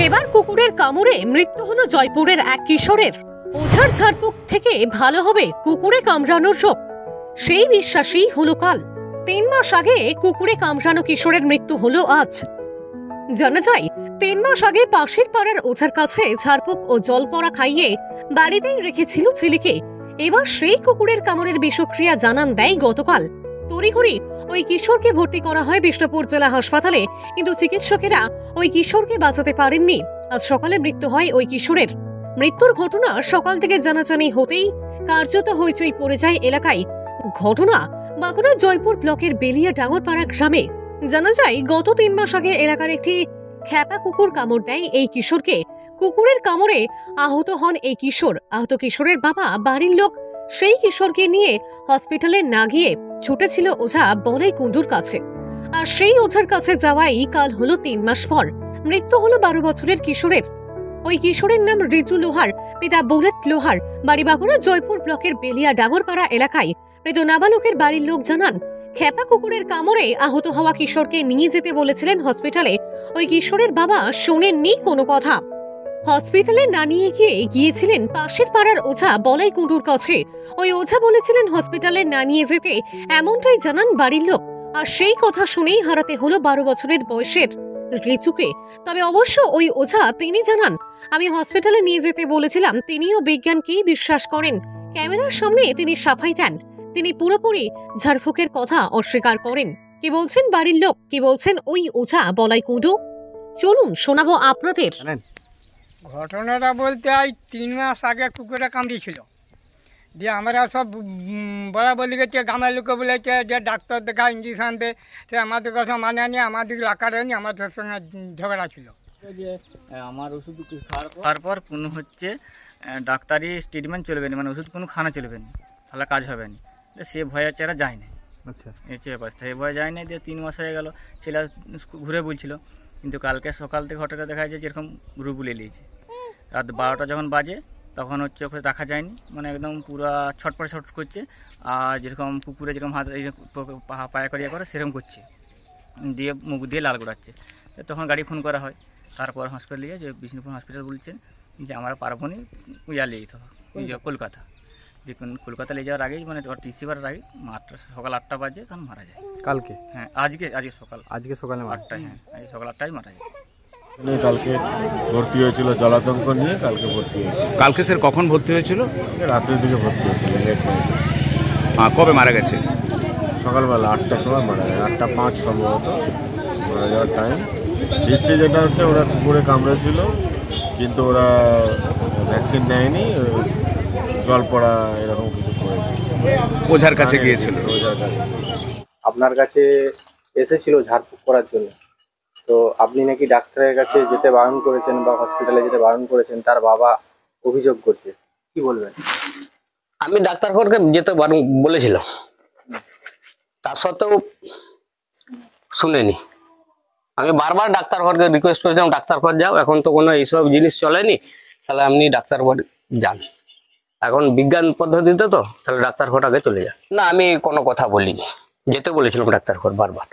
এবার কুকুরের কামড়ে মৃত্যু হলো জয়পুরের এক কিশোরের। ওঝার ঝাড়ফুঁক থেকে ভালো হবে কুকুরে কামড়ানোর রোগ, সেই বিশ্বাসই হলো কাল। 3 মাস আগে কুকুরে কামড়ানো কিশোরের মৃত্যু হলো আজ। জানা যায় 3 মাস আগে পাশের পাড়ার ওঝার কাছে ঝাড়ফুঁক ও জল পড়া খাইয়ে বাড়িতেই রেখেছিল ছেলেকে। এবার সেই কুকুরের কামড়ের বিষক্রিয়া জানান দেয় গতকাল। তড়িঘড়ি ওই কিশোরকে ভর্তি করা হয় বিষ্ণুপুর জেলা হাসপাতালে, কিন্তু চিকিৎসকেরা ওই কিশোরকে বাঁচাতে পারেননি। আজ সকালে মৃত্যু হয় ওই কিশোরের। মৃত্যুর ঘটনা সকাল থেকে জানাজানি হতেই কার্যত হইচই পড়ে যায় এলাকায়। ঘটনা বাঁকুড়ার জয়পুর ব্লকের বেলিয়া ডাঙ্গরপাড়া গ্রামে। জানা যায় গত 3 মাস আগে এলাকার একটি খ্যাপা কুকুর কামড় দেয় এই কিশোরকে। কুকুরের কামড়ে আহত হন এই কিশোর। আহত কিশোরের বাবা বাড়ির লোক সেই কিশোরকে নিয়ে হসপিটালে না গিয়ে ছুটেছিল ওঝা বলাই কুণ্ডুর কাছে। আর সেই ওঝার কাছে যাওয়াই কাল হলো 3 মাস পর। মৃত্যু হলো 12 বছরের কিশোরের। ওই কিশোরের নাম রিজু লোহার, পিতা বুলেট লোহার, বাড়ি বাঁকুড়া জয়পুর ব্লকের বেলিয়া ডাঙ্গরপাড়া এলাকায়। মৃত নাবালকের বাড়ির লোক জানান, খ্যাপা কুকুরের কামড়ে আহত হওয়া কিশোরকে নিয়ে যেতে বলেছিলেন হসপিটালে। ওই কিশোরের বাবা শোনেননি কোনো কথা। হসপিটালে না নিয়ে গিয়েছিলেন পাশের পাড়ার ওঝা বলাই কুণ্ডুর কাছে। ওই ওঝা বলেছিলেন হসপিটালে না নিয়ে যেতে, এমনটাই জানান বাড়ির লোক। আর সেই কথা শুনেই হারাতে হলো 12 বছরের বয়সের রিচুকে। তবে অবশ্য ওই ওঝা তিনি জানান, আমি হসপিটালে নিয়ে যেতে বলেছিলাম। তিনিও বিজ্ঞানকেই বিশ্বাস করেন। ক্যামেরার সামনে তিনি সাফাই দেন, তিনি পুরোপুরি ঝাড়ফুঁকের কথা অস্বীকার করেন। কি বলছেন বাড়ির লোক, কি বলছেন ওই ওঝা বলাই কুণ্ডু, চলুন শোনাবো আপনাদের। ঘটনাটা বলতে 3 মাস আগে কুকুরে কামড়িয়েছিল, দিয়ে আমরা সব বলা বলি গেছে, গ্রামের লোকে বলেছে যে ডাক্তার দেখা ইঞ্জেকশন দে, সে আমাদের কথা মানে নিয়ে আমাদের লাকারেনি, আমাদের সঙ্গে ঝগড়া ছিল। যে আমার ওষুধ খাওয়ার পর কোনো হচ্ছে ডাক্তারি ট্রিটমেন্ট চলবে না, মানে ওষুধ কোনো খানা চলবে না, তাহলে কাজ হবে না। সে ভয়ে চেহারা যায় না। আচ্ছা, এই অবস্থা, এই ভয়ে যায় না। দিয়ে 3 মাস হয়ে গেল, ছেলে ঘুরে বলছিল। কিন্তু কালকে সকাল থেকে হঠাৎ দেখা যায় যেরকম ঘুরে বুলে নিয়েছে। রাত 12টা যখন বাজে তখন হচ্ছে ওকে দেখা যায়নি, মানে একদম পুরো ছটপট করছে। আর যেরকম পুকুরে যেরকম হাত পায়া করিয়া করে সেরকম করছে, দিয়ে মুখ দিয়ে লাল গোড়াচ্ছে। তখন গাড়ি ফোন করা হয়। তারপর হসপিটালে গিয়ে যে বিষ্ণুপুর হসপিটাল বলছেন যে আমরা পারবো না, ইয়া নিয়ে যেতে হবে কলকাতা। দেখুন কলকাতা নিয়ে যাওয়ার আগেই, মানে টিসি করার আগে সকাল 8টা বাজে তখন মারা যায়। কালকে? হ্যাঁ, আজকে সকালে 8টায়। হ্যাঁ, আজকে সকাল 8টায় মারা যায়। কালকে ভর্তি হয়েছিল জলাতঙ্ক নিয়ে, কালকে ভর্তি হয়েছিল। কালকে স্যার কখন ভর্তি হয়েছিল? রাতের দিকে ভর্তি হয়েছিল, লেট হয়ে। কবে মারা গেছে? সকালবেলা 8টার সময় মারা যায়, 8:05 সম্ভবত মারা যাওয়ার টাইম। হিস্ট্রি যেটা হচ্ছে, ওরা কুকুরে কামড়েছিল, কিন্তু ওরা ভ্যাকসিন নেয়নি, জল পড়া এরকম কিছু করেছে। ওঝার কাছে গিয়েছিল? ওঝার কাছে। আপনার কাছে এসেছিল ঝাড়ফুঁক করার জন্য, তো আপনি নাকি ডাক্তারের কাছে যেতে বারণ করেছেন বা হসপিটালে যেতে বারণ করেছেন, তার বাবা অভিযোগ করছে, কি বলবেন? আমি ডাক্তার ঘরকে যেতে বারণ বলেছিলাম, তার সত্ত্বেও শুনেনি। আমি বারবার ডাক্তার ঘরকে রিকোয়েস্ট করেছিলাম ডাক্তার ঘর যাও, এখন তো কোনো এইসব জিনিস চলেনি, তাহলে আপনি ডাক্তার ঘর যান। এখন বিজ্ঞান পদ্ধতিতে তো, তাহলে ডাক্তার ঘর আগে চলে যান। না, আমি কোনো কথা বলিনি, যেতে বলেছিলাম ডাক্তার ঘর বারবার।